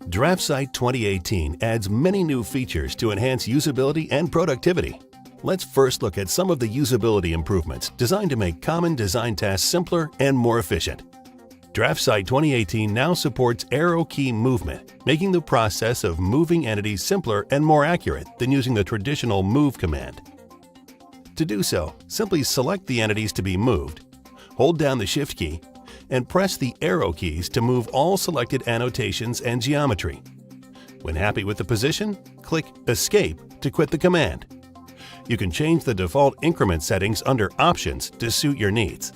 DraftSight 2018 adds many new features to enhance usability and productivity. Let's first look at some of the usability improvements designed to make common design tasks simpler and more efficient. DraftSight 2018 now supports arrow key movement, making the process of moving entities simpler and more accurate than using the traditional move command. To do so, simply select the entities to be moved, hold down the Shift key, and press the arrow keys to move all selected annotations and geometry. When happy with the position, click Escape to quit the command. You can change the default increment settings under Options to suit your needs.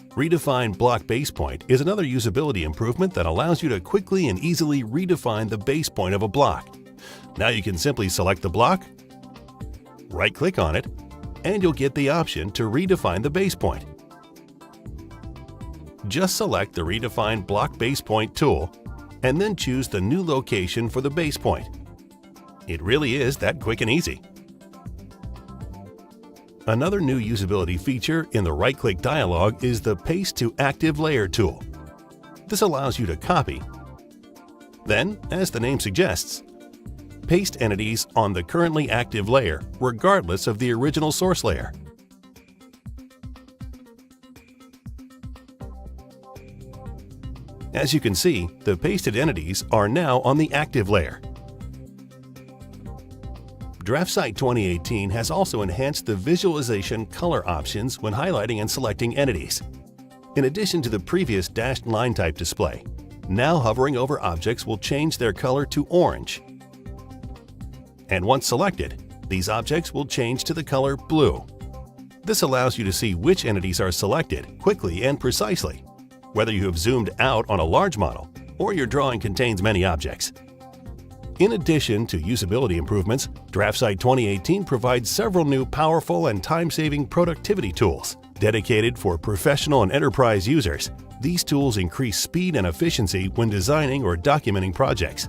Redefine Block Base Point is another usability improvement that allows you to quickly and easily redefine the base point of a block. Now you can simply select the block, right-click on it, and you'll get the option to redefine the base point. Just select the Redefine Block Base Point tool and then choose the new location for the base point. It really is that quick and easy. Another new usability feature in the right-click dialog is the Paste to Active Layer tool. This allows you to copy, then, as the name suggests, paste entities on the currently active layer regardless of the original source layer. As you can see, the pasted entities are now on the active layer. DraftSight 2018 has also enhanced the visualization color options when highlighting and selecting entities. In addition to the previous dashed line type display, now hovering over objects will change their color to orange. And once selected, these objects will change to the color blue. This allows you to see which entities are selected quickly and precisely, whether you have zoomed out on a large model or your drawing contains many objects. In addition to usability improvements, DraftSight 2018 provides several new powerful and time-saving productivity tools. Dedicated for professional and enterprise users, these tools increase speed and efficiency when designing or documenting projects.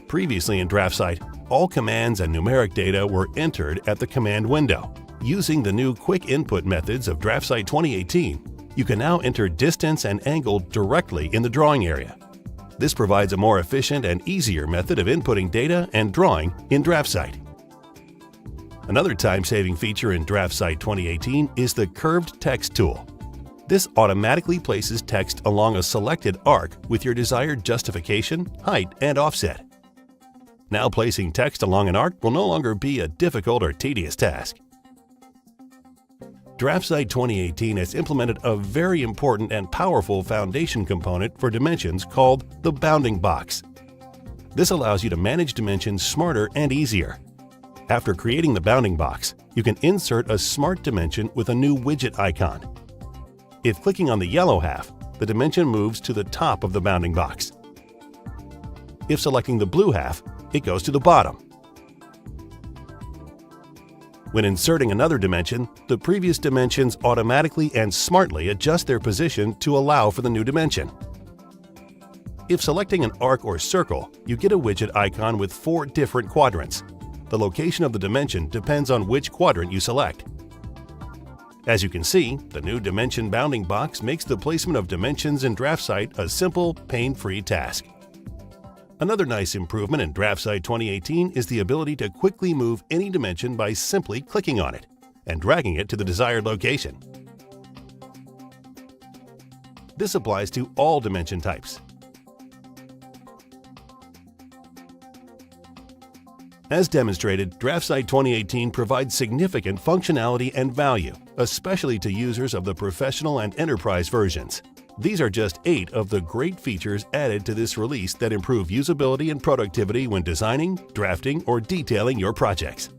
Previously in DraftSight, all commands and numeric data were entered at the command window. Using the new quick input methods of DraftSight 2018, you can now enter distance and angle directly in the drawing area. This provides a more efficient and easier method of inputting data and drawing in DraftSight. Another time-saving feature in DraftSight 2018 is the Curved Text tool. This automatically places text along a selected arc with your desired justification, height, and offset. Now placing text along an arc will no longer be a difficult or tedious task. DraftSight 2018 has implemented a very important and powerful foundation component for dimensions called the bounding box. This allows you to manage dimensions smarter and easier. After creating the bounding box, you can insert a smart dimension with a new widget icon. If clicking on the yellow half, the dimension moves to the top of the bounding box. If selecting the blue half, it goes to the bottom. When inserting another dimension, the previous dimensions automatically and smartly adjust their position to allow for the new dimension. If selecting an arc or circle, you get a widget icon with 4 different quadrants. The location of the dimension depends on which quadrant you select. As you can see, the new dimension bounding box makes the placement of dimensions in DraftSight a simple, pain-free task. Another nice improvement in DraftSight 2018 is the ability to quickly move any dimension by simply clicking on it and dragging it to the desired location. This applies to all dimension types. As demonstrated, DraftSight 2018 provides significant functionality and value, especially to users of the professional and enterprise versions. These are just 8 of the great features added to this release that improve usability and productivity when designing, drafting, or detailing your projects.